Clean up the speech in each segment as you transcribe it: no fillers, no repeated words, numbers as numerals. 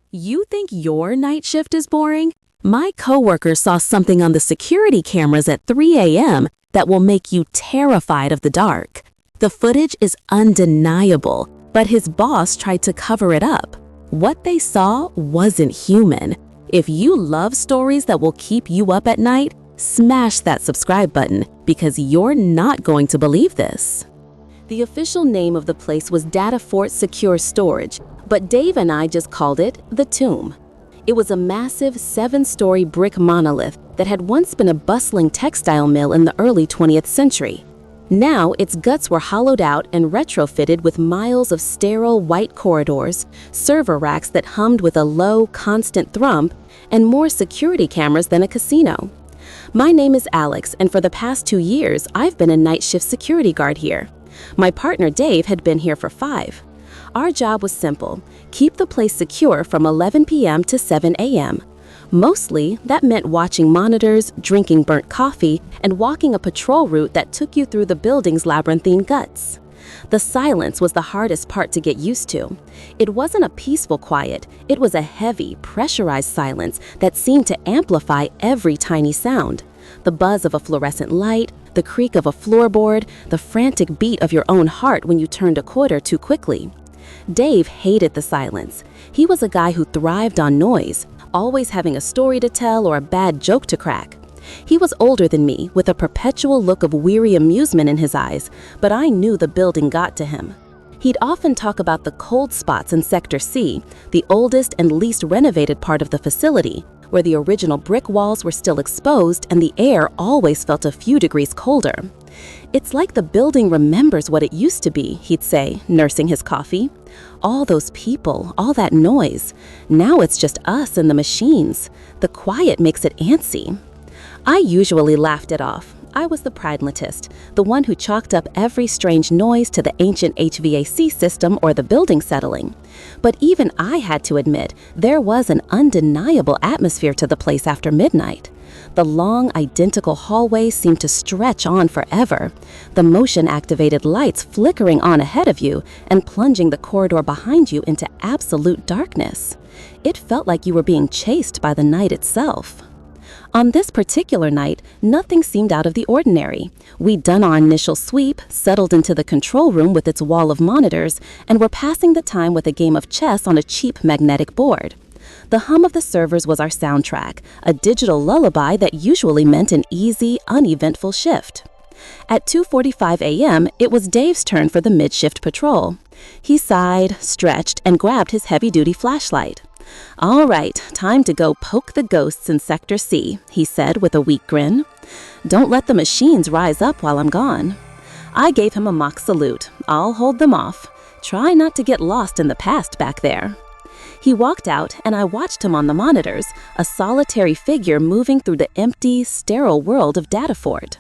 You think your night shift is boring? My coworker saw something on the security cameras at 3 a.m. that will make you terrified of the dark. The footage is undeniable, but his boss tried to cover it up. What they saw wasn't human. If you love stories that will keep you up at night, smash that subscribe button because you're not going to believe this. The official name of the place was Data Fort Secure Storage, but Dave and I just called it the Tomb. It was a massive 7-story brick monolith that had once been a bustling textile mill in the early 20th century. Now, its guts were hollowed out and retrofitted with miles of sterile white corridors, server racks that hummed with a low, constant thrum, and more security cameras than a casino. My name is Alex, and for the past 2 years, I've been a night shift security guard here. My partner Dave had been here for 5. Our job was simple: keep the place secure from 11 p.m. to 7 a.m. Mostly, that meant watching monitors, drinking burnt coffee, and walking a patrol route that took you through the building's labyrinthine guts. The silence was the hardest part to get used to. It wasn't a peaceful quiet, it was a heavy, pressurized silence that seemed to amplify every tiny sound. The buzz of a fluorescent light, the creak of a floorboard, the frantic beat of your own heart when you turned a corner too quickly. Dave hated the silence. He was a guy who thrived on noise, always having a story to tell or a bad joke to crack. He was older than me, with a perpetual look of weary amusement in his eyes, but I knew the building got to him. He'd often talk about the cold spots in Sector C, the oldest and least renovated part of the facility, where the original brick walls were still exposed and the air always felt a few degrees colder. "It's like the building remembers what it used to be," he'd say, nursing his coffee. "All those people, all that noise. Now it's just us and the machines. The quiet makes it antsy." I usually laughed it off. I was the pragmatist, the one who chalked up every strange noise to the ancient HVAC system or the building settling. But even I had to admit there was an undeniable atmosphere to the place after midnight. The long, identical hallways seemed to stretch on forever, the motion-activated lights flickering on ahead of you and plunging the corridor behind you into absolute darkness. It felt like you were being chased by the night itself. On this particular night, nothing seemed out of the ordinary. We'd done our initial sweep, settled into the control room with its wall of monitors, and were passing the time with a game of chess on a cheap magnetic board. The hum of the servers was our soundtrack, a digital lullaby that usually meant an easy, uneventful shift. At 2:45 a.m., it was Dave's turn for the mid-shift patrol. He sighed, stretched, and grabbed his heavy-duty flashlight. "All right, time to go poke the ghosts in Sector C," he said with a weak grin. "Don't let the machines rise up while I'm gone." I gave him a mock salute. "I'll hold them off. Try not to get lost in the past back there." He walked out, and I watched him on the monitors, a solitary figure moving through the empty, sterile world of Data Fort.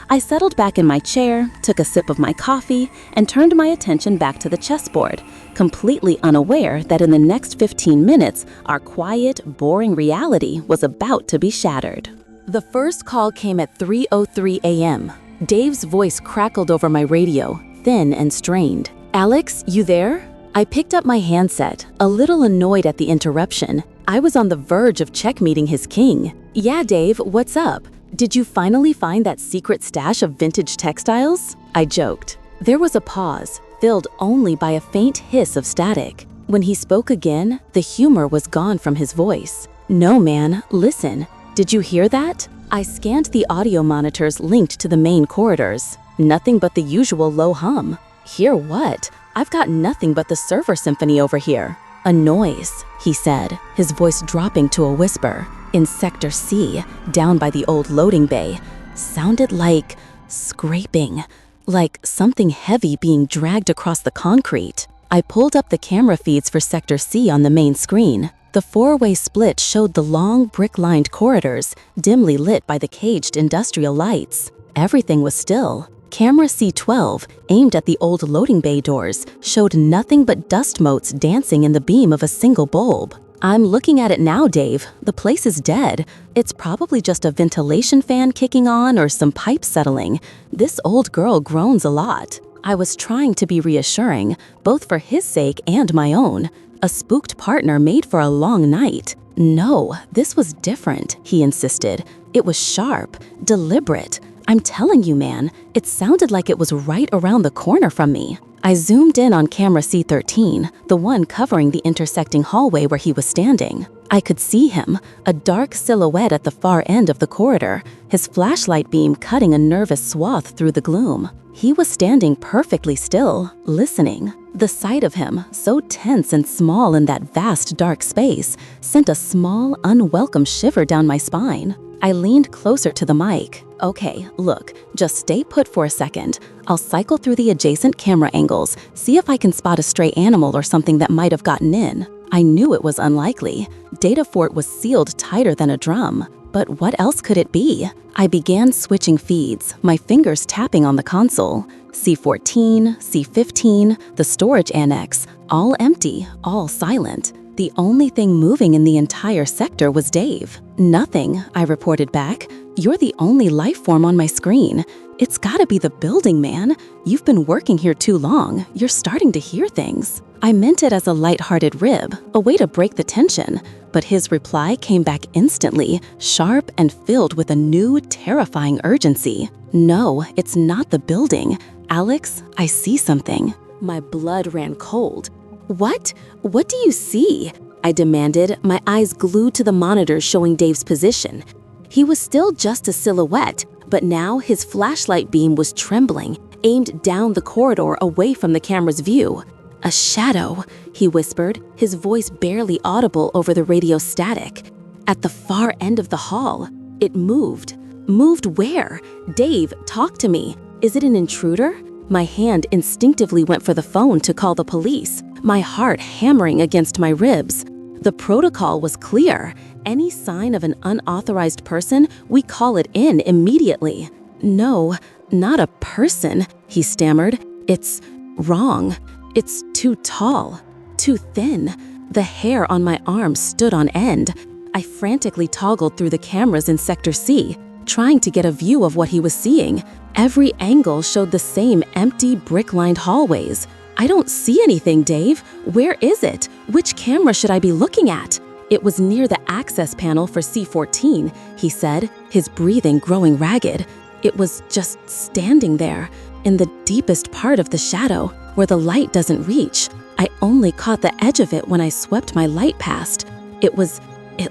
I settled back in my chair, took a sip of my coffee, and turned my attention back to the chessboard, completely unaware that in the next 15 minutes, our quiet, boring reality was about to be shattered. The first call came at 3:03 a.m. Dave's voice crackled over my radio, thin and strained. "Alex, you there?" I picked up my handset, a little annoyed at the interruption. I was on the verge of checkmeeting his king. "Yeah, Dave, what's up? Did you finally find that secret stash of vintage textiles?" I joked. There was a pause, filled only by a faint hiss of static. When he spoke again, the humor was gone from his voice. "No, man, listen. Did you hear that?" I scanned the audio monitors linked to the main corridors. Nothing but the usual low hum. "Hear what? I've got nothing but the server symphony over here." "A noise," he said, his voice dropping to a whisper. "In Sector C, down by the old loading bay, sounded like scraping, like something heavy being dragged across the concrete." I pulled up the camera feeds for Sector C on the main screen. The 4-way split showed the long, brick-lined corridors, dimly lit by the caged industrial lights. Everything was still. Camera C12, aimed at the old loading bay doors, showed nothing but dust motes dancing in the beam of a single bulb. "I'm looking at it now, Dave. The place is dead. It's probably just a ventilation fan kicking on or some pipes settling. This old girl groans a lot." I was trying to be reassuring, both for his sake and my own. a spooked partner made for a long night. No, this was different, he insisted. It was sharp, deliberate. I'm telling you, man, it sounded like it was right around the corner from me. I zoomed in on camera C13, the one covering the intersecting hallway where he was standing. I could see him, a dark silhouette at the far end of the corridor, his flashlight beam cutting a nervous swath through the gloom. He was standing perfectly still, listening. The sight of him, so tense and small in that vast dark space, sent a small, unwelcome shiver down my spine. I leaned closer to the mic. Okay, look, just stay put for a second. I'll cycle through the adjacent camera angles, see if I can spot a stray animal or something that might have gotten in. I knew it was unlikely. Data fort was sealed tighter than a drum. But what else could it be? I began switching feeds, my fingers tapping on the console. C14, C15, the storage annex, all empty, all silent. The only thing moving in the entire sector was Dave. Nothing, I reported back. You're the only life form on my screen. It's gotta be the building, man. You've been working here too long. You're starting to hear things. I meant it as a light-hearted rib, a way to break the tension. But his reply came back instantly, sharp and filled with a new, terrifying urgency. No, it's not the building. Alex, I see something. My blood ran cold. What? What do you see? I demanded, my eyes glued to the monitors showing Dave's position. He was still just a silhouette, but now his flashlight beam was trembling, aimed down the corridor away from the camera's view. A shadow, he whispered, his voice barely audible over the radio static. At the far end of the hall, it moved. Moved where? Dave, talk to me. Is it an intruder? My hand instinctively went for the phone to call the police, my heart hammering against my ribs. The protocol was clear. Any sign of an unauthorized person, we call it in immediately. No, not a person, he stammered. It's wrong. It's too tall, too thin. The hair on my arm stood on end. I frantically toggled through the cameras in Sector C, trying to get a view of what he was seeing. Every angle showed the same empty, brick-lined hallways. I don't see anything, Dave. Where is it? Which camera should I be looking at? It was near the access panel for C14, he said, his breathing growing ragged. It was just standing there, in the deepest part of the shadow, where the light doesn't reach. I only caught the edge of it when I swept my light past. It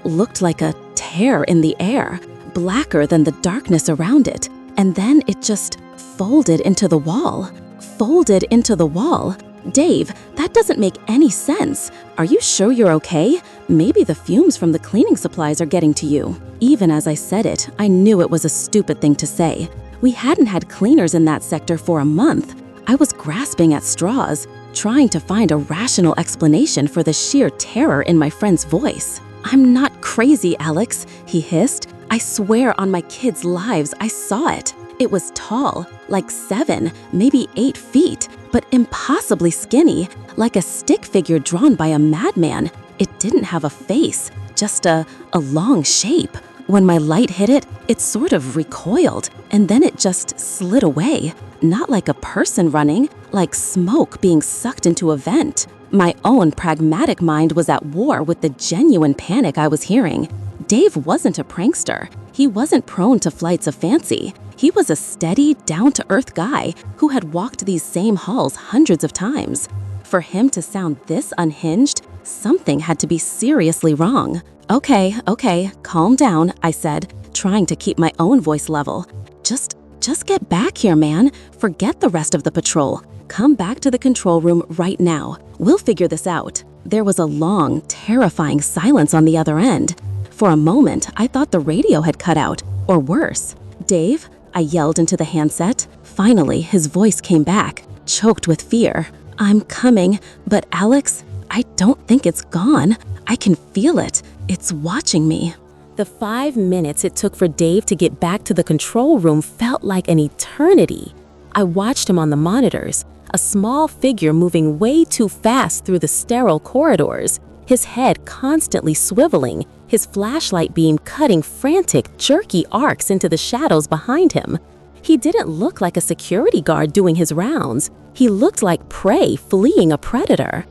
looked like a tear in the air, blacker than the darkness around it. And then it just folded into the wall. Folded into the wall. Dave, that doesn't make any sense. Are you sure you're okay? Maybe the fumes from the cleaning supplies are getting to you. Even as I said it, I knew it was a stupid thing to say. We hadn't had cleaners in that sector for a month. I was grasping at straws, trying to find a rational explanation for the sheer terror in my friend's voice. I'm not crazy, Alex, he hissed. I swear on my kids' lives, I saw it. It was tall, like 7, maybe 8 feet, but impossibly skinny, like a stick figure drawn by a madman. It didn't have a face, just a long shape. When my light hit it, it sort of recoiled, and then it just slid away. Not like a person running, like smoke being sucked into a vent. My own pragmatic mind was at war with the genuine panic I was hearing. Dave wasn't a prankster. He wasn't prone to flights of fancy. He was a steady, down-to-earth guy who had walked these same halls hundreds of times. For him to sound this unhinged, something had to be seriously wrong. Okay, calm down, I said, trying to keep my own voice level. Just get back here, man. Forget the rest of the patrol. Come back to the control room right now. We'll figure this out. There was a long, terrifying silence on the other end. For a moment, I thought the radio had cut out, or worse. Dave, I yelled into the handset. Finally, his voice came back, choked with fear. I'm coming, but Alex, I don't think it's gone. I can feel it. It's watching me. The 5 minutes it took for Dave to get back to the control room felt like an eternity. I watched him on the monitors, a small figure moving way too fast through the sterile corridors, his head constantly swiveling, his flashlight beam cutting frantic, jerky arcs into the shadows behind him. He didn't look like a security guard doing his rounds. He looked like prey fleeing a predator.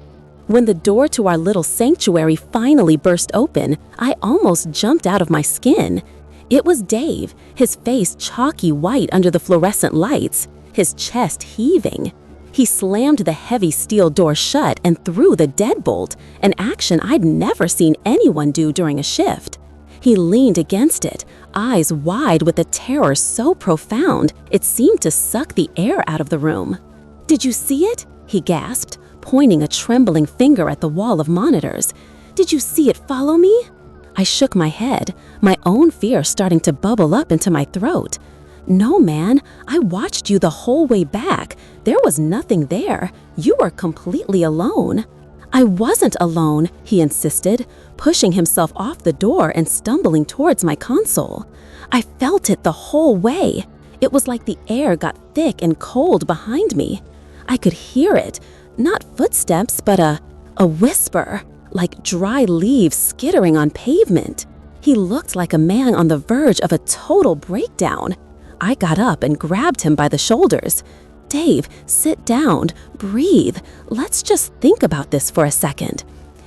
When the door to our little sanctuary finally burst open, I almost jumped out of my skin. It was Dave, his face chalky white under the fluorescent lights, his chest heaving. He slammed the heavy steel door shut and threw the deadbolt, an action I'd never seen anyone do during a shift. He leaned against it, eyes wide with a terror so profound it seemed to suck the air out of the room. "Did you see it?" he gasped, pointing a trembling finger at the wall of monitors. "Did you see it follow me?" I shook my head, my own fear starting to bubble up into my throat. "No, man, I watched you the whole way back. There was nothing there. You were completely alone." "I wasn't alone," he insisted, pushing himself off the door and stumbling towards my console. I felt it the whole way. It was like the air got thick and cold behind me. I could hear it, not footsteps, but a whisper, like dry leaves skittering on pavement. He looked like a man on the verge of a total breakdown. I got up and grabbed him by the shoulders. "Dave, sit down, breathe. Let's just think about this for a second."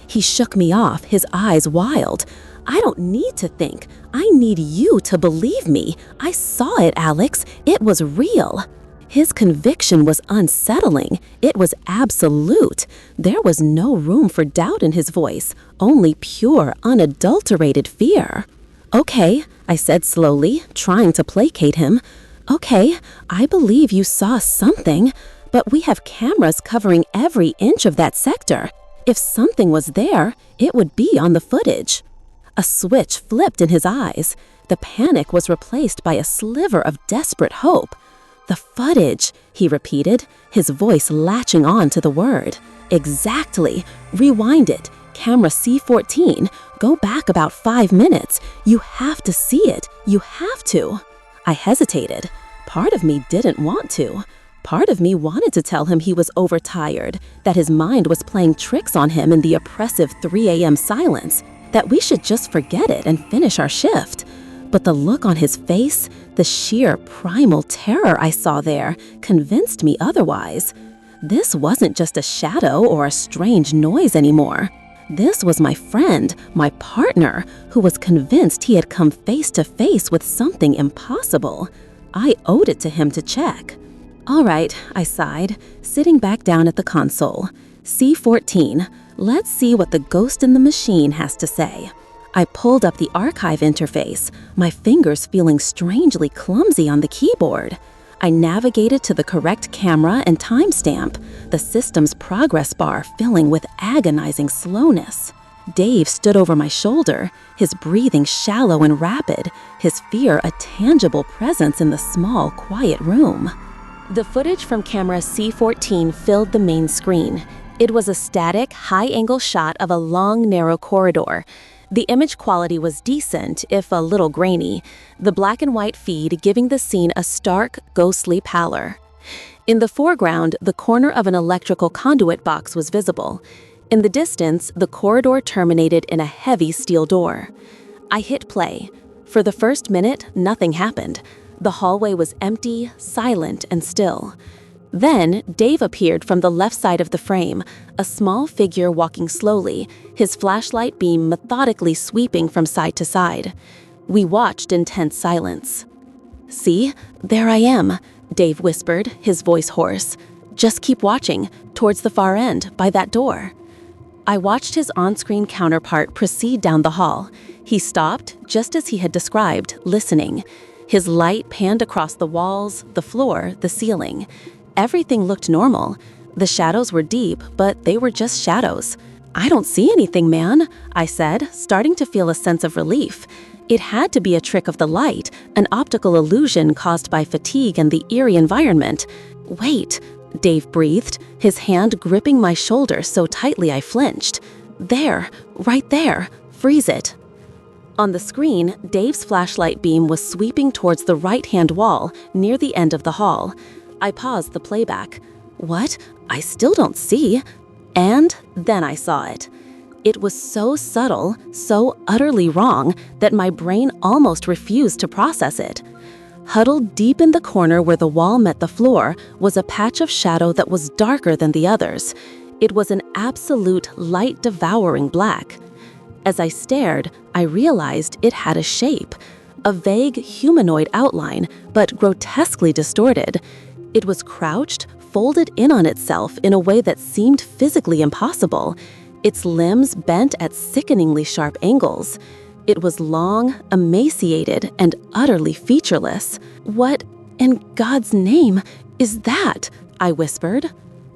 He shook me off, his eyes wild. "I don't need to think. I need you to believe me. I saw it, Alex. It was real." His conviction was unsettling. It was absolute. There was no room for doubt in his voice, only pure, unadulterated fear. "Okay," I said slowly, trying to placate him. "Okay, I believe you saw something, but we have cameras covering every inch of that sector. If something was there, it would be on the footage." A switch flipped in his eyes. The panic was replaced by a sliver of desperate hope. "The footage," he repeated, his voice latching on to the word. "Exactly. Rewind it. Camera C14. Go back about 5 minutes. You have to see it. You have to." I hesitated. Part of me didn't want to. Part of me wanted to tell him he was overtired, that his mind was playing tricks on him in the oppressive 3 a.m. silence, that we should just forget it and finish our shift. But the look on his face, the sheer primal terror I saw there, convinced me otherwise. This wasn't just a shadow or a strange noise anymore. This was my friend, my partner, who was convinced he had come face to face with something impossible. I owed it to him to check. "All right," I sighed, sitting back down at the console. "C14, let's see what the ghost in the machine has to say." I pulled up the archive interface, my fingers feeling strangely clumsy on the keyboard. I navigated to the correct camera and timestamp, the system's progress bar filling with agonizing slowness. Dave stood over my shoulder, his breathing shallow and rapid, his fear a tangible presence in the small, quiet room. The footage from camera C14 filled the main screen. It was a static, high-angle shot of a long, narrow corridor. The image quality was decent, if a little grainy, the black and white feed giving the scene a stark, ghostly pallor. In the foreground, the corner of an electrical conduit box was visible. In the distance, the corridor terminated in a heavy steel door. I hit play. For the first minute, nothing happened. The hallway was empty, silent, and still. Then, Dave appeared from the left side of the frame, a small figure walking slowly, his flashlight beam methodically sweeping from side to side. We watched in tense silence. "See, there I am," Dave whispered, his voice hoarse. "Just keep watching, towards the far end, by that door." I watched his on-screen counterpart proceed down the hall. He stopped, just as he had described, listening. His light panned across the walls, the floor, the ceiling. Everything looked normal. The shadows were deep, but they were just shadows. "I don't see anything, man," I said, starting to feel a sense of relief. It had to be a trick of the light, an optical illusion caused by fatigue and the eerie environment. "Wait," Dave breathed, his hand gripping my shoulder so tightly I flinched. "There, right there. Freeze it." On the screen, Dave's flashlight beam was sweeping towards the right-hand wall, near the end of the hall. I paused the playback. What? I still don't see. And then I saw it. It was so subtle, so utterly wrong, that my brain almost refused to process it. Huddled deep in the corner where the wall met the floor was a patch of shadow that was darker than the others. It was an absolute light-devouring black. As I stared, I realized it had a shape, a vague humanoid outline, but grotesquely distorted. It was crouched, folded in on itself in a way that seemed physically impossible, its limbs bent at sickeningly sharp angles. It was long, emaciated, and utterly featureless. "What in God's name is that?" I whispered.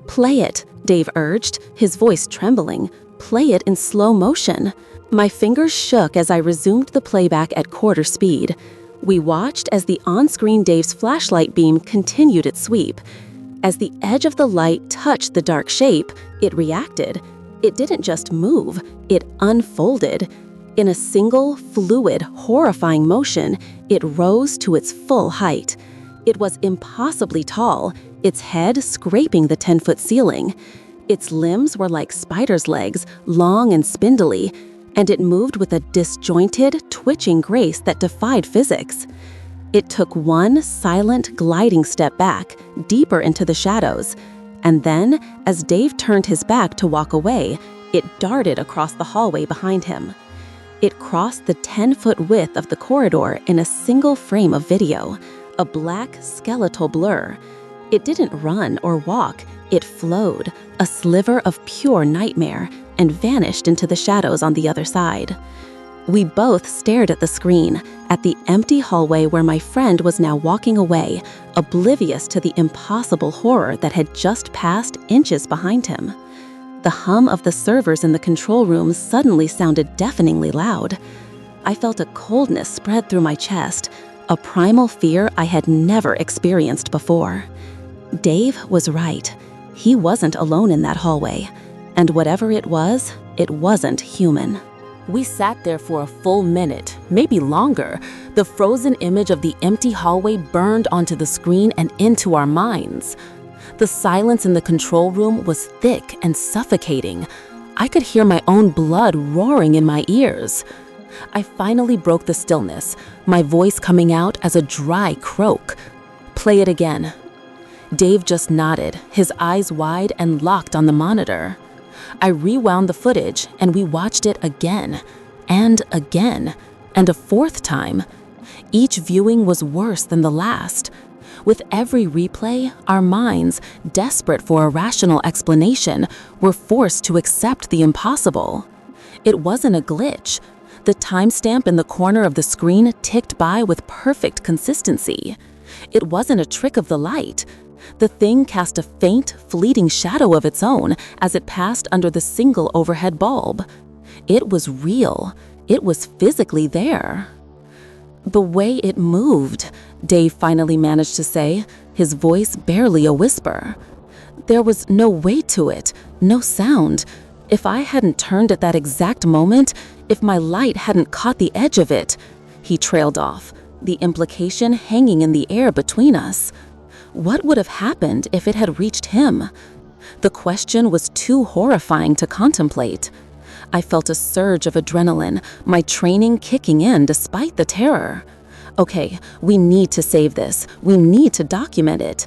"Play it," Dave urged, his voice trembling. "Play it in slow motion." My fingers shook as I resumed the playback at quarter speed. We watched as the on-screen Dave's flashlight beam continued its sweep. As the edge of the light touched the dark shape, it reacted. It didn't just move, it unfolded. In a single, fluid, horrifying motion, it rose to its full height. It was impossibly tall, its head scraping the 10-foot ceiling. Its limbs were like spider's legs, long and spindly, and it moved with a disjointed, twitching grace that defied physics. It took one silent, gliding step back, deeper into the shadows. And then, as Dave turned his back to walk away, it darted across the hallway behind him. It crossed the 10-foot width of the corridor in a single frame of video, a black, skeletal blur. It didn't run or walk, it flowed, a sliver of pure nightmare, and vanished into the shadows on the other side. We both stared at the screen, at the empty hallway where my friend was now walking away, oblivious to the impossible horror that had just passed inches behind him. The hum of the servers in the control room suddenly sounded deafeningly loud. I felt a coldness spread through my chest, a primal fear I had never experienced before. Dave was right. He wasn't alone in that hallway, and whatever it wasn't human. We sat there for a full minute, maybe longer. The frozen image of the empty hallway burned onto the screen and into our minds. The silence in the control room was thick and suffocating. I could hear my own blood roaring in my ears. I finally broke the stillness, my voice coming out as a dry croak. "Play it again." Dave just nodded, his eyes wide and locked on the monitor. I rewound the footage and we watched it again, and again, and a fourth time. Each viewing was worse than the last. With every replay, our minds, desperate for a rational explanation, were forced to accept the impossible. It wasn't a glitch. The timestamp in the corner of the screen ticked by with perfect consistency. It wasn't a trick of the light. The thing cast a faint, fleeting shadow of its own as it passed under the single overhead bulb. It was real. It was physically there. "The way it moved," Dave finally managed to say, his voice barely a whisper. "There was no weight to it, no sound. If I hadn't turned at that exact moment, if my light hadn't caught the edge of it," he trailed off, the implication hanging in the air between us. What would have happened if it had reached him? The question was too horrifying to contemplate. I felt a surge of adrenaline, my training kicking in despite the terror. Okay, we need to save this. We need to document it.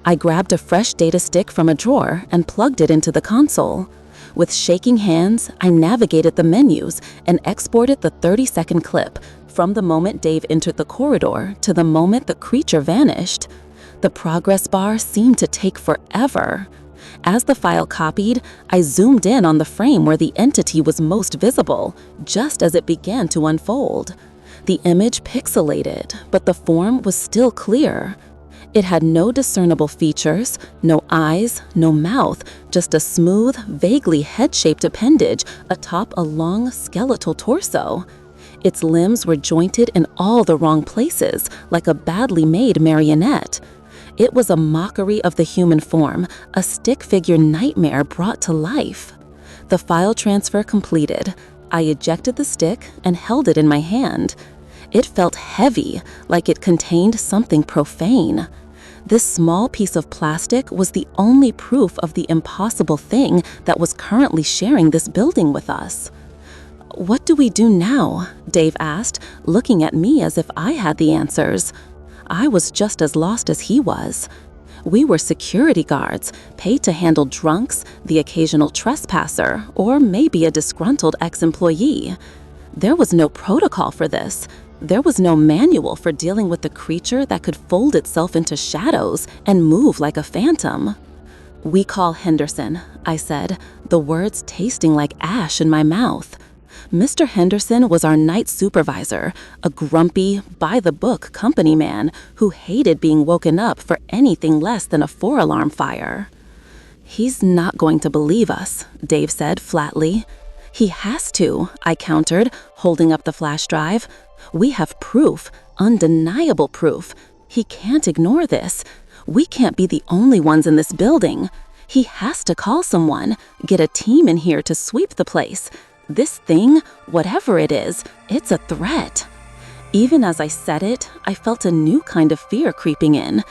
I grabbed a fresh data stick from a drawer and plugged it into the console. With shaking hands, I navigated the menus and exported the 30-second clip from the moment Dave entered the corridor to the moment the creature vanished. The progress bar seemed to take forever. As the file copied, I zoomed in on the frame where the entity was most visible, just as it began to unfold. The image pixelated, but the form was still clear. It had no discernible features, no eyes, no mouth, just a smooth, vaguely head-shaped appendage atop a long skeletal torso. Its limbs were jointed in all the wrong places, like a badly made marionette. It was a mockery of the human form, a stick figure nightmare brought to life. The file transfer completed. I ejected the stick and held it in my hand. It felt heavy, like it contained something profane. This small piece of plastic was the only proof of the impossible thing that was currently sharing this building with us. "What do we do now?" Dave asked, looking at me as if I had the answers. I was just as lost as he was. We were security guards, paid to handle drunks, the occasional trespasser, or maybe a disgruntled ex-employee. There was no protocol for this. There was no manual for dealing with a creature that could fold itself into shadows and move like a phantom. "We call Henderson," I said, the words tasting like ash in my mouth. Mr. Henderson was our night supervisor, a grumpy, by-the-book company man who hated being woken up for anything less than a 4-alarm fire. "He's not going to believe us," Dave said flatly. "He has to," I countered, holding up the flash drive. "We have proof, undeniable proof. He can't ignore this. We can't be the only ones in this building. He has to call someone, get a team in here to sweep the place. This thing, whatever it is, it's a threat." Even as I said it, I felt a new kind of fear creeping in.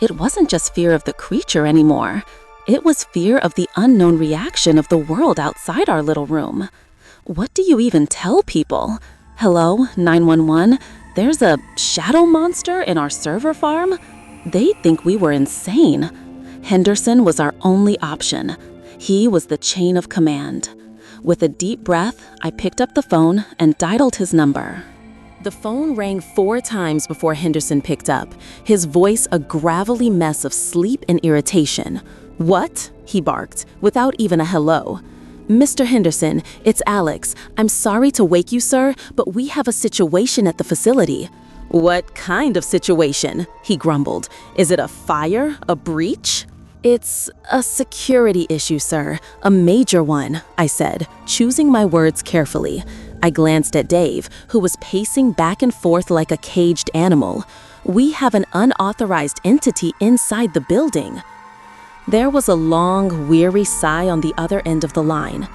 It wasn't just fear of the creature anymore. It was fear of the unknown reaction of the world outside our little room. What do you even tell people? "Hello, 911, there's a shadow monster in our server farm?" They'd think we were insane. Henderson was our only option. He was the chain of command. With a deep breath, I picked up the phone and dialed his number. The phone rang 4 times before Henderson picked up, his voice a gravelly mess of sleep and irritation. "What?" he barked, without even a hello. "Mr. Henderson, it's Alex. I'm sorry to wake you, sir, but we have a situation at the facility." "What kind of situation?" he grumbled. "Is it a fire? A breach?" "It's a security issue, sir. A major one," I said, choosing my words carefully. I glanced at Dave, who was pacing back and forth like a caged animal. "We have an unauthorized entity inside the building." There was a long, weary sigh on the other end of the line.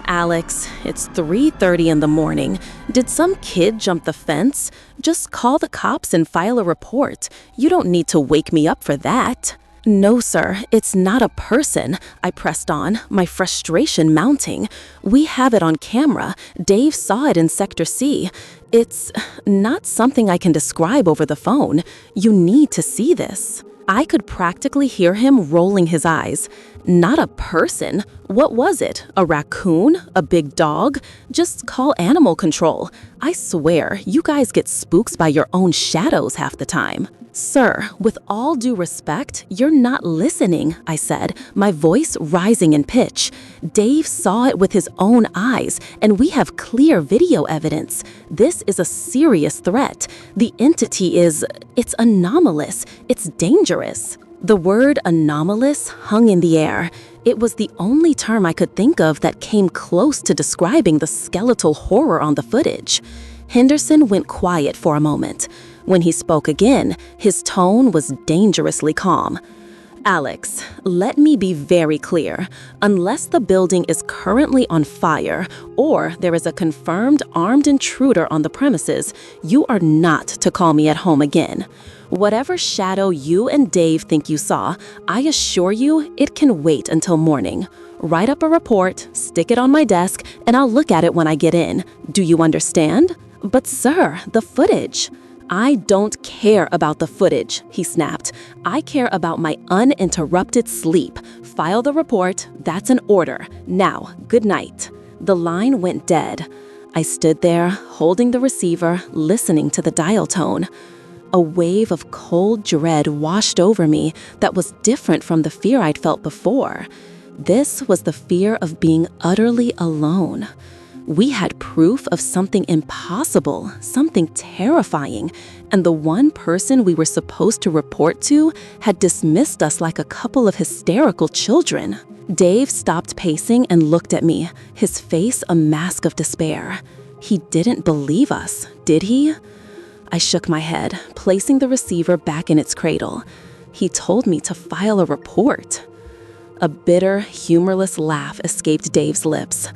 "Alex, it's 3:30 in the morning. Did some kid jump the fence? Just call the cops and file a report. You don't need to wake me up for that." "No, sir, it's not a person," I pressed on, my frustration mounting. "We have it on camera. Dave saw it in Sector C. It's not something I can describe over the phone. You need to see this." I could practically hear him rolling his eyes. "Not a person? What was it? A raccoon? A big dog? Just call animal control. I swear, you guys get spooked by your own shadows half the time." "Sir, with all due respect, you're not listening," I said, my voice rising in pitch. "Dave saw it with his own eyes, and we have clear video evidence. This is a serious threat. The entity it's anomalous. It's dangerous." The word anomalous hung in the air. It was the only term I could think of that came close to describing the skeletal horror on the footage. Henderson went quiet for a moment. When he spoke again, his tone was dangerously calm. "Alex, let me be very clear. Unless the building is currently on fire or there is a confirmed armed intruder on the premises, you are not to call me at home again. Whatever shadow you and Dave think you saw, I assure you it can wait until morning. Write up a report, stick it on my desk, and I'll look at it when I get in. Do you understand?" "But sir, the footage." "I don't care about the footage," he snapped. "I care about my uninterrupted sleep. File the report. That's an order. Now, good night." The line went dead. I stood there, holding the receiver, listening to the dial tone. A wave of cold dread washed over me that was different from the fear I'd felt before. This was the fear of being utterly alone. We had proof of something impossible, something terrifying, and the one person we were supposed to report to had dismissed us like a couple of hysterical children. Dave stopped pacing and looked at me, his face a mask of despair. He didn't believe us, did he? I shook my head, placing the receiver back in its cradle. He told me to file a report. A bitter, humorless laugh escaped Dave's lips.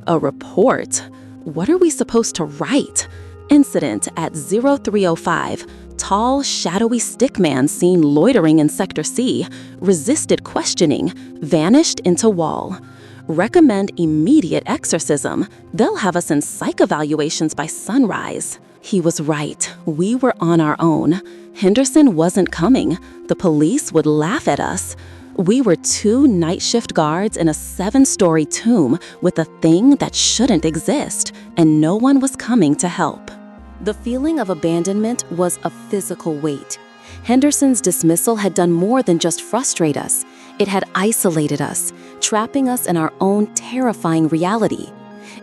A report? What are we supposed to write? Incident at 0305. Tall, shadowy stickman seen loitering in Sector C. Resisted questioning. Vanished into wall. Recommend immediate exorcism. They'll have us in psych evaluations by sunrise. He was right. We were on our own. Henderson wasn't coming. The police would laugh at us. We were 2 night shift guards in a 7-story tomb with a thing that shouldn't exist, and no one was coming to help. The feeling of abandonment was a physical weight. Henderson's dismissal had done more than just frustrate us. It had isolated us, trapping us in our own terrifying reality.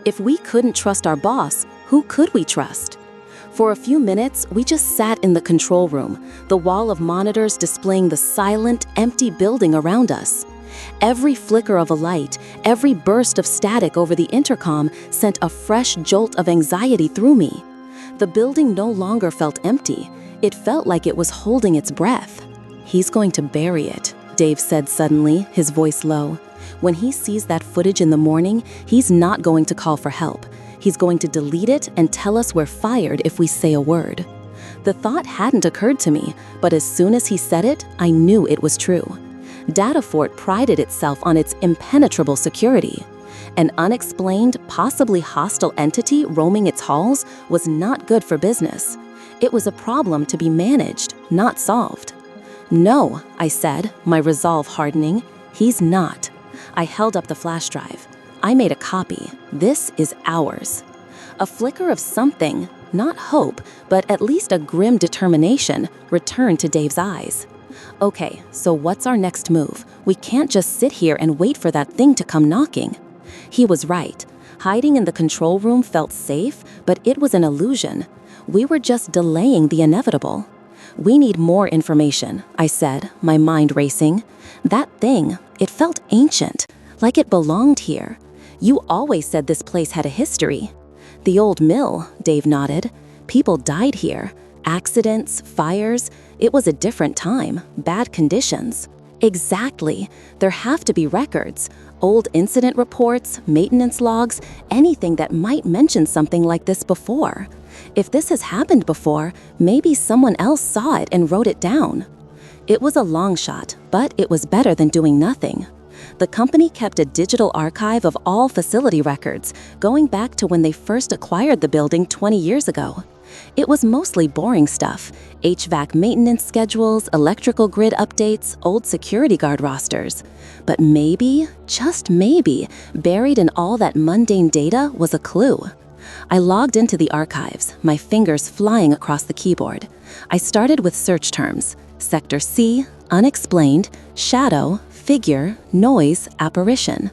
If we couldn't trust our boss, who could we trust? For a few minutes, we just sat in the control room, the wall of monitors displaying the silent, empty building around us. Every flicker of a light, every burst of static over the intercom sent a fresh jolt of anxiety through me. The building no longer felt empty. It felt like it was holding its breath. "He's going to bury it," Dave said suddenly, his voice low. "When he sees that footage in the morning, he's not going to call for help. He's going to delete it and tell us we're fired if we say a word." The thought hadn't occurred to me, but as soon as he said it, I knew it was true. Datafort prided itself on its impenetrable security. An unexplained, possibly hostile entity roaming its halls was not good for business. It was a problem to be managed, not solved. "No," I said, my resolve hardening. "He's not." I held up the flash drive. "I made a copy. This is ours." A flicker of something, not hope, but at least a grim determination, returned to Dave's eyes. "Okay, so what's our next move? We can't just sit here and wait for that thing to come knocking." He was right. Hiding in the control room felt safe, but it was an illusion. We were just delaying the inevitable. "We need more information," I said, my mind racing. "That thing, it felt ancient, like it belonged here. You always said this place had a history." "The old mill," Dave nodded. "People died here. Accidents, fires. It was a different time, bad conditions." "Exactly. There have to be records. Old incident reports, maintenance logs, anything that might mention something like this before. If this has happened before, maybe someone else saw it and wrote it down." It was a long shot, but it was better than doing nothing. The company kept a digital archive of all facility records, going back to when they first acquired the building 20 years ago. It was mostly boring stuff: HVAC maintenance schedules, electrical grid updates, old security guard rosters. But maybe, just maybe, buried in all that mundane data was a clue. I logged into the archives, my fingers flying across the keyboard. I started with search terms: Sector C, unexplained, shadow, figure, noise, apparition.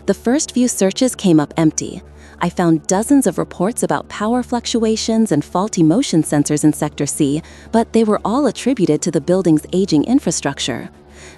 The first few searches came up empty. I found dozens of reports about power fluctuations and faulty motion sensors in Sector C, but they were all attributed to the building's aging infrastructure.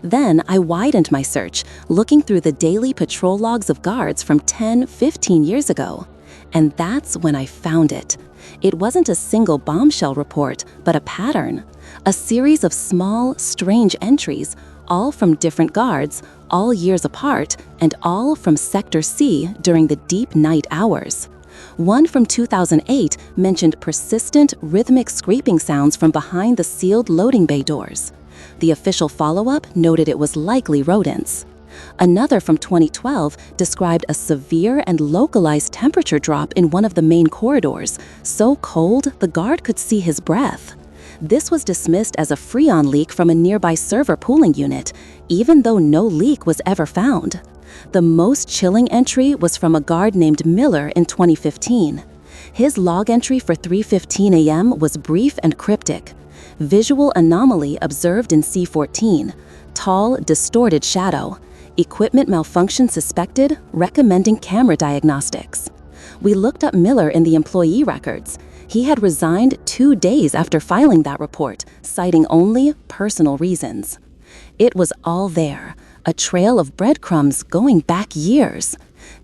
Then I widened my search, looking through the daily patrol logs of guards from 10, 15 years ago. And that's when I found it. It wasn't a single bombshell report, but a pattern. A series of small, strange entries, all from different guards, all years apart, and all from Sector C during the deep night hours. One from 2008 mentioned persistent, rhythmic scraping sounds from behind the sealed loading bay doors. The official follow-up noted it was likely rodents. Another from 2012 described a severe and localized temperature drop in one of the main corridors, so cold the guard could see his breath. This was dismissed as a freon leak from a nearby server pooling unit, even though no leak was ever found. The most chilling entry was from a guard named Miller in 2015. His log entry for 3:15 a.m. was brief and cryptic. Visual anomaly observed in C14. Tall, distorted shadow. Equipment malfunction suspected, recommending camera diagnostics. We looked up Miller in the employee records. He had resigned 2 days after filing that report, citing only personal reasons. It was all there, a trail of breadcrumbs going back years.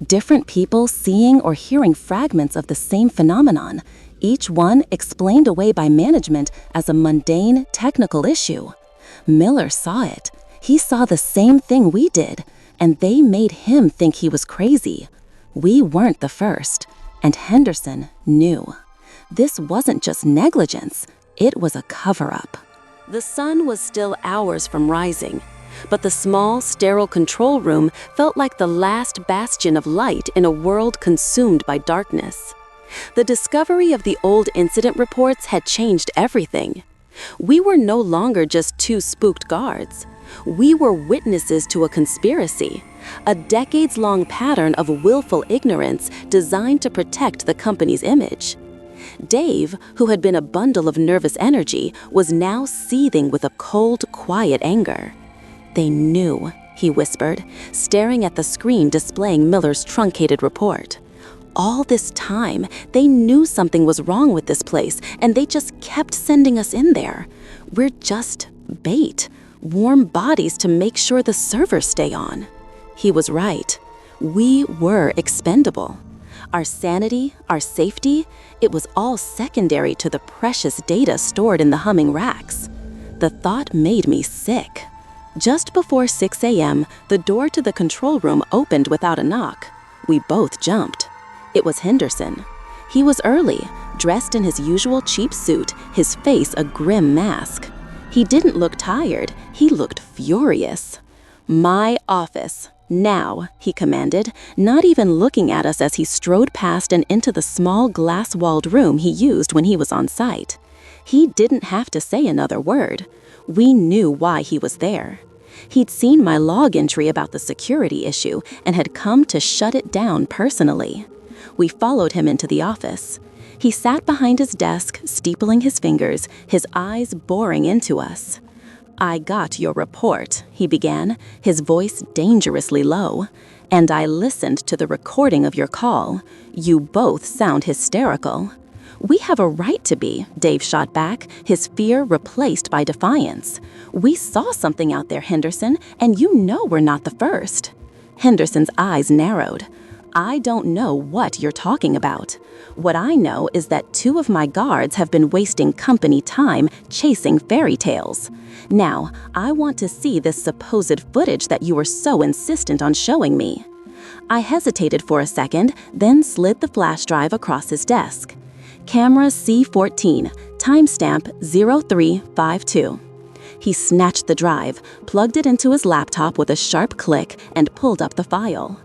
Different people seeing or hearing fragments of the same phenomenon, each one explained away by management as a mundane, technical issue. Miller saw it. He saw the same thing we did, and they made him think he was crazy. We weren't the first, and Henderson knew. This wasn't just negligence, it was a cover-up. The sun was still hours from rising, but the small, sterile control room felt like the last bastion of light in a world consumed by darkness. The discovery of the old incident reports had changed everything. We were no longer just two spooked guards. We were witnesses to a conspiracy, a decades-long pattern of willful ignorance designed to protect the company's image. Dave, who had been a bundle of nervous energy, was now seething with a cold, quiet anger. "They knew," he whispered, staring at the screen displaying Miller's truncated report. "All this time, they knew something was wrong with this place, and they just kept sending us in there. We're just bait, warm bodies to make sure the servers stay on." He was right. We were expendable. Our sanity, our safety, it was all secondary to the precious data stored in the humming racks. The thought made me sick. Just before 6 a.m., the door to the control room opened without a knock. We both jumped. It was Henderson. He was early, dressed in his usual cheap suit, his face a grim mask. He didn't look tired, he looked furious. "My office. Now," he commanded, not even looking at us as he strode past and into the small glass-walled room he used when he was on site. He didn't have to say another word. We knew why he was there. He'd seen my log entry about the security issue and had come to shut it down personally. We followed him into the office. He sat behind his desk, steepling his fingers, his eyes boring into us. "I got your report," he began, his voice dangerously low. "And I listened to the recording of your call. You both sound hysterical." "We have a right to be," Dave shot back, his fear replaced by defiance. "We saw something out there, Henderson, and you know we're not the first." Henderson's eyes narrowed. "I don't know what you're talking about. What I know is that 2 of my guards have been wasting company time chasing fairy tales. Now, I want to see this supposed footage that you were so insistent on showing me." I hesitated for a second, then slid the flash drive across his desk. "Camera C14, timestamp 0352. He snatched the drive, plugged it into his laptop with a sharp click, and pulled up the file.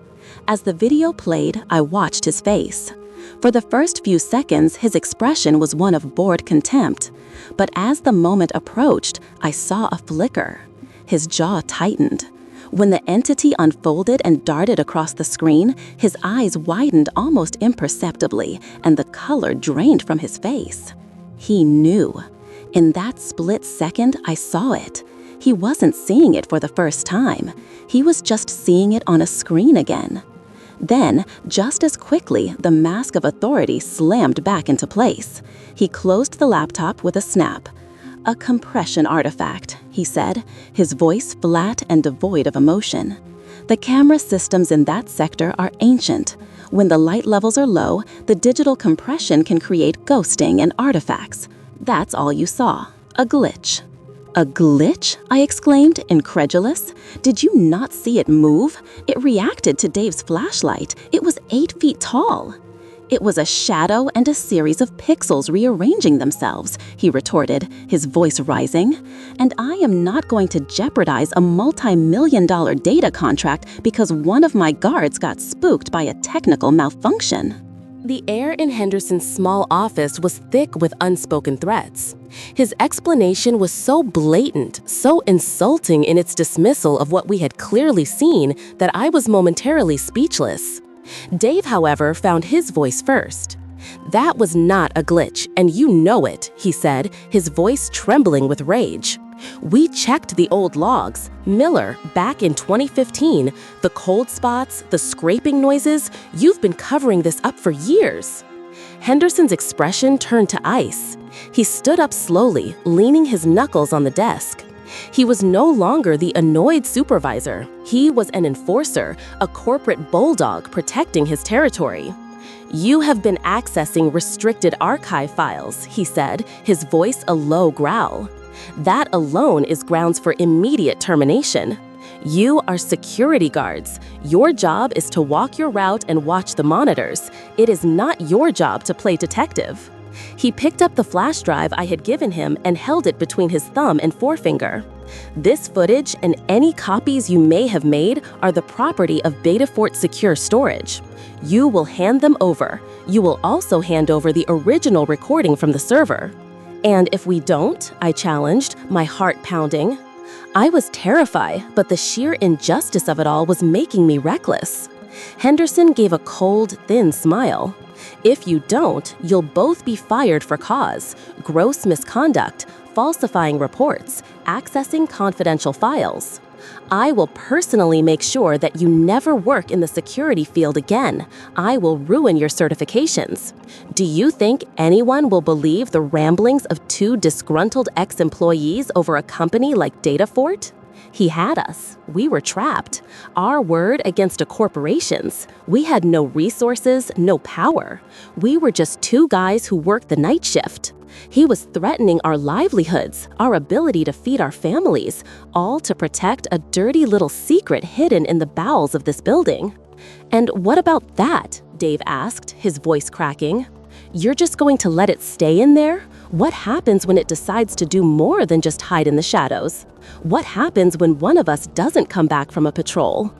As the video played, I watched his face. For the first few seconds, his expression was one of bored contempt. But as the moment approached, I saw a flicker. His jaw tightened. When the entity unfolded and darted across the screen, his eyes widened almost imperceptibly, and the color drained from his face. He knew. In that split second, I saw it. He wasn't seeing it for the first time. He was just seeing it on a screen again. Then, just as quickly, the mask of authority slammed back into place. He closed the laptop with a snap. "A compression artifact," he said, his voice flat and devoid of emotion. "The camera systems in that sector are ancient. When the light levels are low, the digital compression can create ghosting and artifacts. That's all you saw. A glitch." "A glitch?" I exclaimed, incredulous. "Did you not see it move? It reacted to Dave's flashlight. It was 8 feet tall." "It was a shadow and a series of pixels rearranging themselves," he retorted, his voice rising. "And I am not going to jeopardize a multi-million-dollar data contract because one of my guards got spooked by a technical malfunction." The air in Henderson's small office was thick with unspoken threats. His explanation was so blatant, so insulting in its dismissal of what we had clearly seen that I was momentarily speechless. Dave, however, found his voice first. "That was not a glitch, and you know it," he said, his voice trembling with rage. "We checked the old logs. Miller, back in 2015, the cold spots, the scraping noises, you've been covering this up for years." Henderson's expression turned to ice. He stood up slowly, leaning his knuckles on the desk. He was no longer the annoyed supervisor. He was an enforcer, a corporate bulldog protecting his territory. "You have been accessing restricted archive files," he said, his voice a low growl. "That alone is grounds for immediate termination. You are security guards. Your job is to walk your route and watch the monitors. It is not your job to play detective." He picked up the flash drive I had given him and held it between his thumb and forefinger. "This footage and any copies you may have made are the property of Betafort Secure Storage. You will hand them over. You will also hand over the original recording from the server." "And if we don't?" I challenged, my heart pounding. I was terrified, but the sheer injustice of it all was making me reckless. Henderson gave a cold, thin smile. "If you don't, you'll both be fired for cause: gross misconduct, falsifying reports, accessing confidential files. I will personally make sure that you never work in the security field again. I will ruin your certifications. Do you think anyone will believe the ramblings of two disgruntled ex-employees over a company like Datafort? He had us. We were trapped. Our word against a corporation's. We had no resources, no power. We were just two guys who worked the night shift. He was threatening our livelihoods, our ability to feed our families, all to protect a dirty little secret hidden in the bowels of this building." "And what about that?" Dave asked, his voice cracking. "You're just going to let it stay in there? What happens when it decides to do more than just hide in the shadows? What happens when one of us doesn't come back from a patrol?"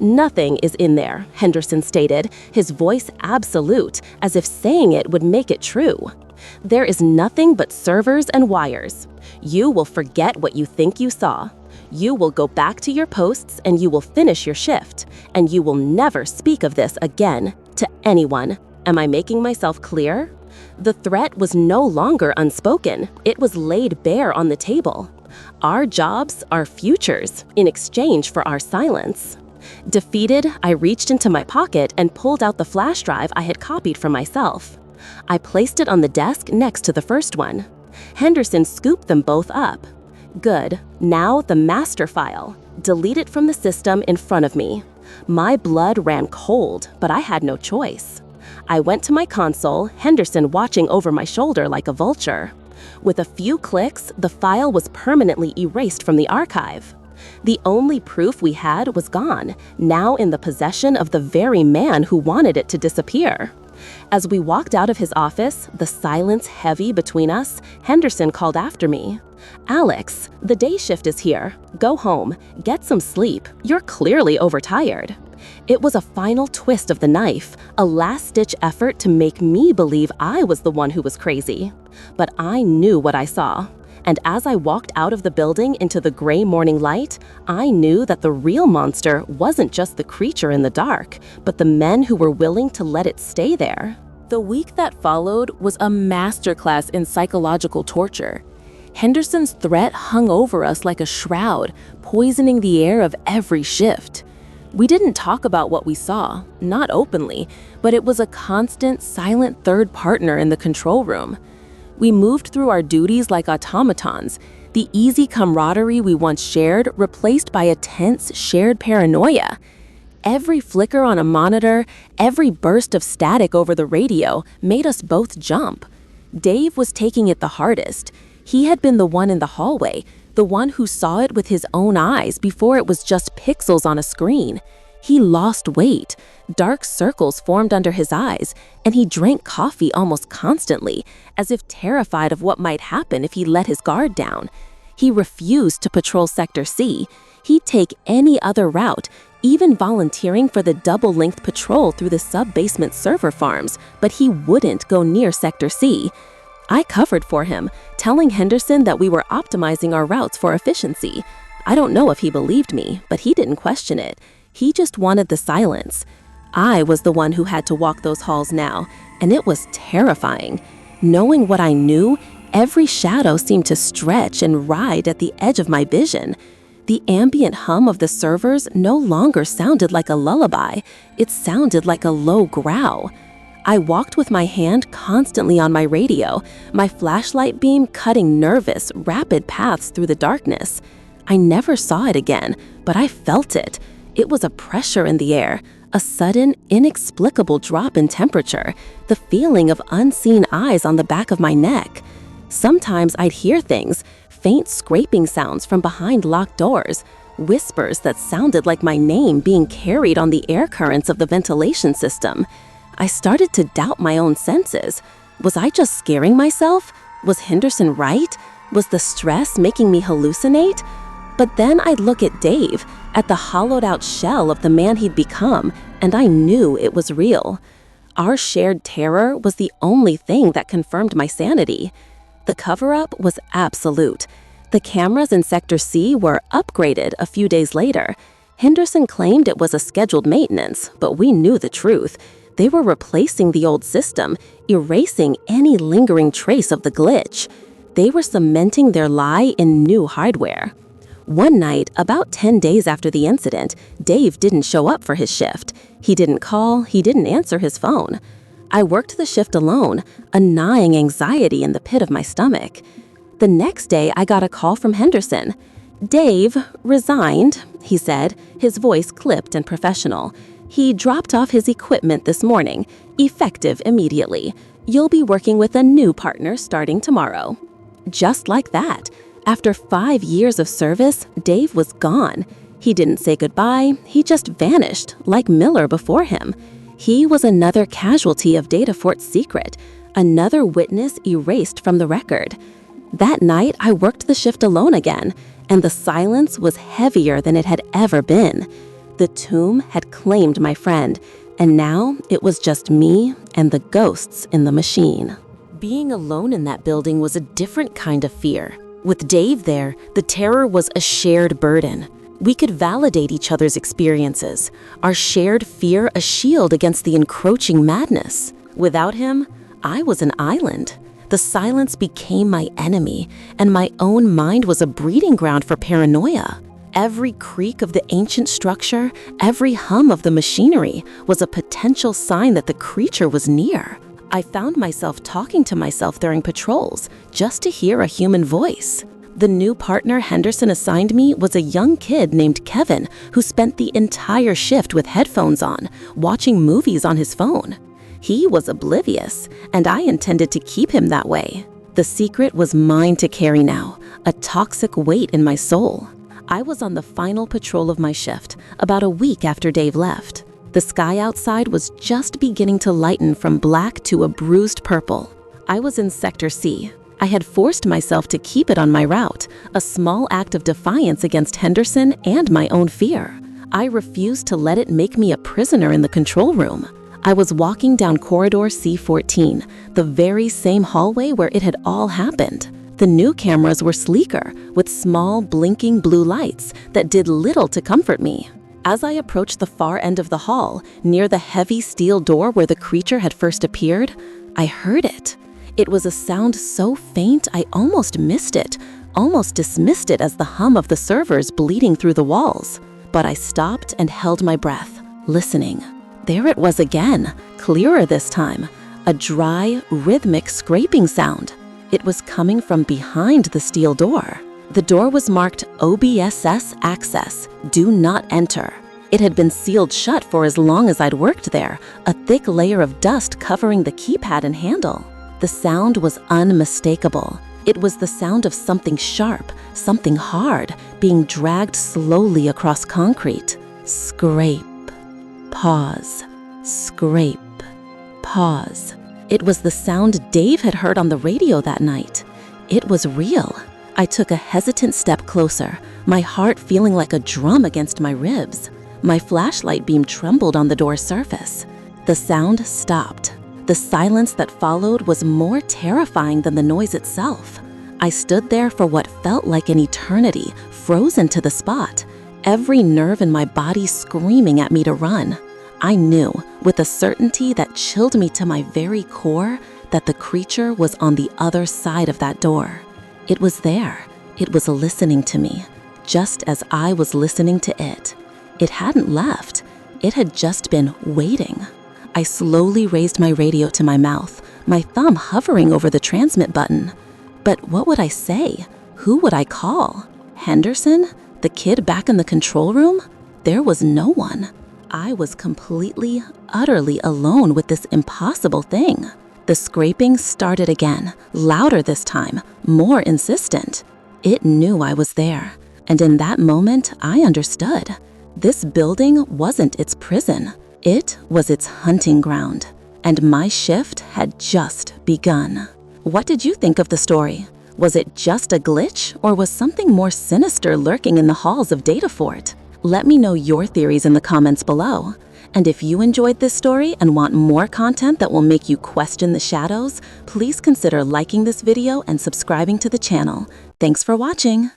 "Nothing is in there," Henderson stated, his voice absolute, as if saying it would make it true. "There is nothing but servers and wires. You will forget what you think you saw. You will go back to your posts and you will finish your shift, and you will never speak of this again to anyone. Am I making myself clear?" The threat was no longer unspoken. It was laid bare on the table. Our jobs, our futures, in exchange for our silence. Defeated, I reached into my pocket and pulled out the flash drive I had copied for myself. I placed it on the desk next to the first one. Henderson scooped them both up. "Good. Now the master file. Delete it from the system in front of me." My blood ran cold, but I had no choice. I went to my console, Henderson watching over my shoulder like a vulture. With a few clicks, the file was permanently erased from the archive. The only proof we had was gone, now in the possession of the very man who wanted it to disappear. As we walked out of his office, the silence heavy between us, Henderson called after me. "Alex, the day shift is here. Go home, get some sleep. You're clearly overtired." It was a final twist of the knife, a last-ditch effort to make me believe I was the one who was crazy. But I knew what I saw. And as I walked out of the building into the gray morning light, I knew that the real monster wasn't just the creature in the dark, but the men who were willing to let it stay there. The week that followed was a masterclass in psychological torture. Henderson's threat hung over us like a shroud, poisoning the air of every shift. We didn't talk about what we saw, not openly, but it was a constant, silent third partner in the control room. We moved through our duties like automatons, the easy camaraderie we once shared replaced by a tense, shared paranoia. Every flicker on a monitor, every burst of static over the radio made us both jump. Dave was taking it the hardest. He had been the one in the hallway, the one who saw it with his own eyes before it was just pixels on a screen. He lost weight. Dark circles formed under his eyes, and he drank coffee almost constantly, as if terrified of what might happen if he let his guard down. He refused to patrol Sector C. He'd take any other route, even volunteering for the double-length patrol through the sub-basement server farms, but he wouldn't go near Sector C. I covered for him, telling Henderson that we were optimizing our routes for efficiency. I don't know if he believed me, but he didn't question it. He just wanted the silence. I was the one who had to walk those halls now, and it was terrifying. Knowing what I knew, every shadow seemed to stretch and ride at the edge of my vision. The ambient hum of the servers no longer sounded like a lullaby. It sounded like a low growl. I walked with my hand constantly on my radio, my flashlight beam cutting nervous, rapid paths through the darkness. I never saw it again, but I felt it. It was a pressure in the air, a sudden, inexplicable drop in temperature, the feeling of unseen eyes on the back of my neck. Sometimes I'd hear things, faint scraping sounds from behind locked doors, whispers that sounded like my name being carried on the air currents of the ventilation system. I started to doubt my own senses. Was I just scaring myself? Was Henderson right? Was the stress making me hallucinate? But then I'd look at Dave, at the hollowed-out shell of the man he'd become, and I knew it was real. Our shared terror was the only thing that confirmed my sanity. The cover-up was absolute. The cameras in Sector C were upgraded a few days later. Henderson claimed it was a scheduled maintenance, but we knew the truth. They were replacing the old system, erasing any lingering trace of the glitch. They were cementing their lie in new hardware. One night, about 10 days after the incident, Dave didn't show up for his shift. He didn't call, he didn't answer his phone. I worked the shift alone, a gnawing anxiety in the pit of my stomach. The next day, I got a call from Henderson. "Dave resigned," he said, his voice clipped and professional. "He dropped off his equipment this morning, effective immediately. You'll be working with a new partner starting tomorrow." Just like that. After 5 years of service, Dave was gone. He didn't say goodbye, he just vanished, like Miller before him. He was another casualty of Datafort's secret, another witness erased from the record. That night, I worked the shift alone again, and the silence was heavier than it had ever been. The tomb had claimed my friend, and now it was just me and the ghosts in the machine. Being alone in that building was a different kind of fear. With Dave there, the terror was a shared burden. We could validate each other's experiences, our shared fear a shield against the encroaching madness. Without him, I was an island. The silence became my enemy, and my own mind was a breeding ground for paranoia. Every creak of the ancient structure, every hum of the machinery was a potential sign that the creature was near. I found myself talking to myself during patrols, just to hear a human voice. The new partner Henderson assigned me was a young kid named Kevin who spent the entire shift with headphones on, watching movies on his phone. He was oblivious, and I intended to keep him that way. The secret was mine to carry now, a toxic weight in my soul. I was on the final patrol of my shift, about a week after Dave left. The sky outside was just beginning to lighten from black to a bruised purple. I was in Sector C. I had forced myself to keep it on my route, a small act of defiance against Henderson and my own fear. I refused to let it make me a prisoner in the control room. I was walking down corridor C14, the very same hallway where it had all happened. The new cameras were sleeker, with small, blinking blue lights that did little to comfort me. As I approached the far end of the hall, near the heavy steel door where the creature had first appeared, I heard it. It was a sound so faint I almost missed it, almost dismissed it as the hum of the servers bleeding through the walls. But I stopped and held my breath, listening. There it was again, clearer this time, a dry, rhythmic scraping sound. It was coming from behind the steel door. The door was marked OBSS Access, Do Not Enter. It had been sealed shut for as long as I'd worked there, a thick layer of dust covering the keypad and handle. The sound was unmistakable. It was the sound of something sharp, something hard, being dragged slowly across concrete. Scrape. Pause. Scrape. Pause. It was the sound Dave had heard on the radio that night. It was real. I took a hesitant step closer, my heart feeling like a drum against my ribs. My flashlight beam trembled on the door's surface. The sound stopped. The silence that followed was more terrifying than the noise itself. I stood there for what felt like an eternity, frozen to the spot, every nerve in my body screaming at me to run. I knew, with a certainty that chilled me to my very core, that the creature was on the other side of that door. It was there. It was listening to me, just as I was listening to it. It hadn't left. It had just been waiting. I slowly raised my radio to my mouth, my thumb hovering over the transmit button. But what would I say? Who would I call? Henderson? The kid back in the control room? There was no one. I was completely, utterly alone with this impossible thing. The scraping started again, louder this time, more insistent. It knew I was there, and in that moment, I understood. This building wasn't its prison. It was its hunting ground, and my shift had just begun. What did you think of the story? Was it just a glitch, or was something more sinister lurking in the halls of Datafort? Let me know your theories in the comments below. And if you enjoyed this story and want more content that will make you question the shadows, please consider liking this video and subscribing to the channel. Thanks for watching.